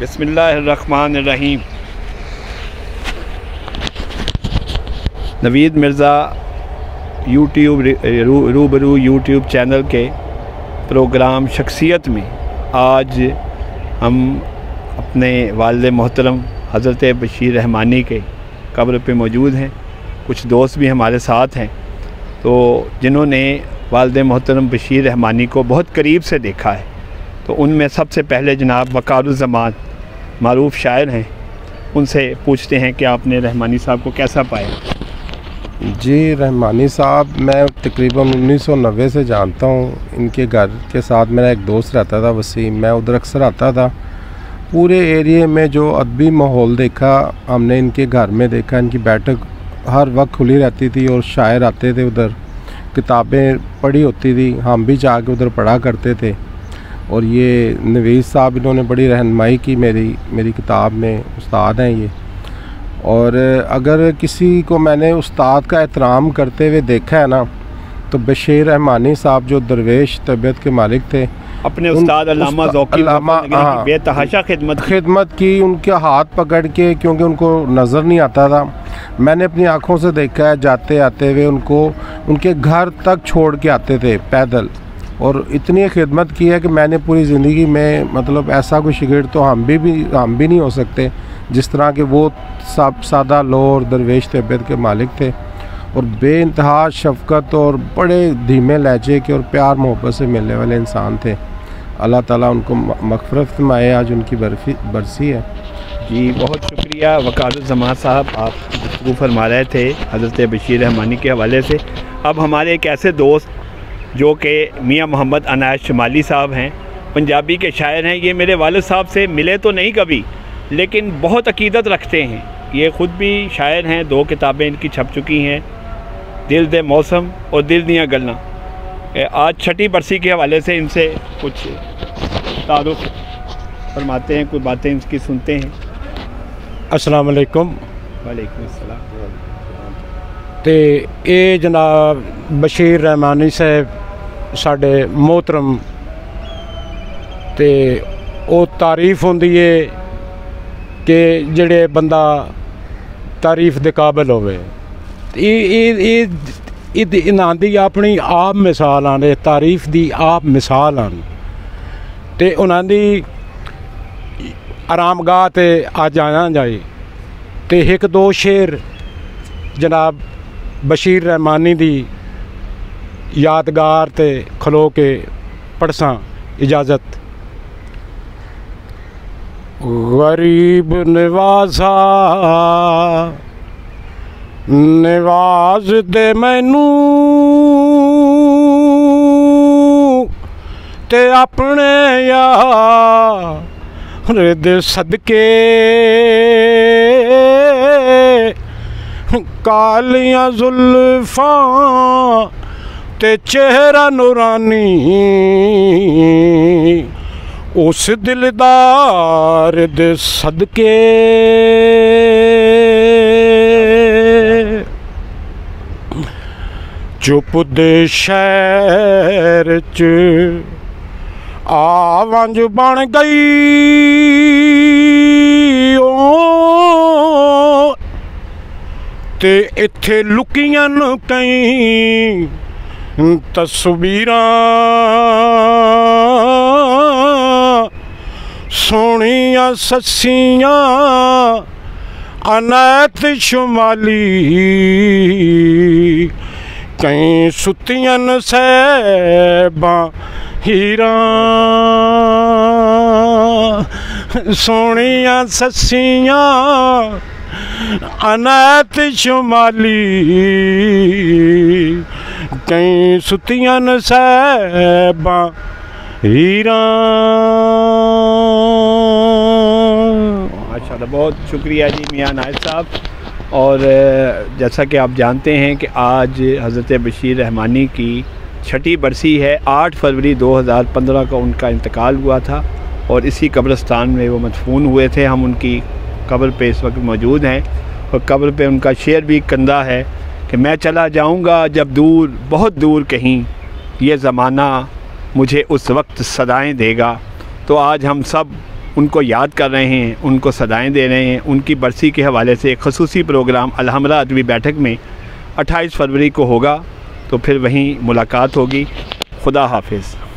बिस्मिल्लाहिर्रहमानिर्रहीम। नवीद मिर्ज़ा रूबरू YouTube channel के प्रोग्राम शख्सियत में आज हम अपने वालिद मोहतरम हज़रत बशीर रहमानी के कब्र पे मौजूद हैं। कुछ दोस्त भी हमारे साथ हैं तो जिन्होंने वालिद मोहतरम बशीर रहमानी को बहुत करीब से देखा है। तो उनमें सबसे पहले जनाब वक़ारुज़्ज़मान मारूफ़ शायर हैं, उनसे पूछते हैं कि आपने रहमानी साहब को कैसा पाया। जी, रहमानी साहब मैं तकरीबन 1990 से जानता हूँ। इनके घर के साथ मेरा एक दोस्त रहता था वसीम, मैं उधर अक्सर आता था। पूरे एरिए में जो अदबी माहौल देखा हमने, इनके घर में देखा, इनकी बैठक हर वक्त खुली रहती थी और शायर आते थे उधर, किताबें पढ़ी होती थी, हम भी जाके उधर पढ़ा करते थे। और ये नवीद साहब इन्होंने बड़ी रहनुमाई की मेरी किताब में, उस्ताद हैं ये। और अगर किसी को मैंने उस्ताद का एहतराम करते हुए देखा है ना तो बशीर रहमानी साहब जो दरवेश तबीयत के मालिक थे, अपने उस्ताद अल्लामा बेतहाशा खिदमत की, उनके हाथ पकड़ के, क्योंकि उनको नज़र नहीं आता था। मैंने अपनी आँखों से देखा है, जाते आते हुए उनको उनके घर तक छोड़ के आते थे पैदल। और इतनी खिदमत की है कि मैंने पूरी ज़िंदगी में, मतलब ऐसा कोई शिगिर्द तो हम भी नहीं हो सकते जिस तरह के वो सब सादा लो और दरवेश तबीयत के मालिक थे। और बेइंतहा शफ़क़त और बड़े धीमे लहजे के और प्यार मोहब्बत से मिलने वाले इंसान थे। अल्लाह ताला उनको मग़फ़िरत फ़रमाए। आज उनकी बरसी है। जी, बहुत शुक्रिया वक़ारुज़्ज़मान साहब, आप गुफ्तगू फरमा रहे थे हज़रत बशीर रहमानी के हवाले से। अब हमारे एक ऐसे दोस्त जो कि मियाँ मोहम्मद अनायत शमाली साहब हैं, पंजाबी के शायर हैं। ये मेरे वालिद साहब से मिले तो नहीं कभी, लेकिन बहुत अकीदत रखते हैं। ये ख़ुद भी शायर हैं, 2 किताबें इनकी छप चुकी हैं, दिल दे मौसम और दिल दियाँ गल्लां। आज छठी बरसी के हवाले से इनसे कुछ तारुफ फरमाते हैं, कुछ बातें इनकी सुनते हैं। अस्सलाम वालेकुम। वालेकुम अस्सलाम। तो ये जनाब बशीर रहमानी साहब साढ़े मोहतरम, तो वो तारीफ होंदी है कि जेड़े बंदा तारीफ दे काबिल होवे। इन्हां दी अपनी आप मिसाल आने, तारीफ दी आप मिसाल आन, ते उन्हां दी आरामगाह ते अज आना जाए। तो 1-2 शेर जनाब बशीर रहमानी दी यादगार ते खलो के पढ़सा, इजाज़त। गरीब नवाज़ा नवाज दे मैनू ते अपने यार दे सदके, कालियां जुल्फां ते चेहरा नूरानी, उस दिलदार दे सदके। चुप दे शहर च आवाज़ बन गई ओ, ते इत्थे लुकियां न कई तस्वीरां, सोहणियां सस्सियां अनायत शमाली, कई सुतियां न सैबां हीरां, सोहणियां सस्सियां अनायत शमाली, कई सुतियां न सैबां हीरां। माशाअल्लाह, बहुत शुक्रिया जी मियाँ नायत साहब। और जैसा कि आप जानते हैं कि आज हज़रत बशीर रहमानी की छठी बरसी है। 8 फरवरी 2015 को उनका इंतकाल हुआ था और इसी कब्रिस्तान में वो मदफून हुए थे। हम उनकी कब्र पे इस वक्त मौजूद हैं और कब्र पे उनका शेर भी कंधा है कि मैं चला जाऊंगा जब दूर, बहुत दूर कहीं, ये ज़माना मुझे उस वक्त सदाएं देगा। तो आज हम सब उनको याद कर रहे हैं, उनको सदाएं दे रहे हैं। उनकी बरसी के हवाले से एक ख़ुसूसी प्रोग्राम अलहमरा अदबी बैठक में 28 फरवरी को होगा, तो फिर वहीं मुलाकात होगी। खुदा हाफिज़।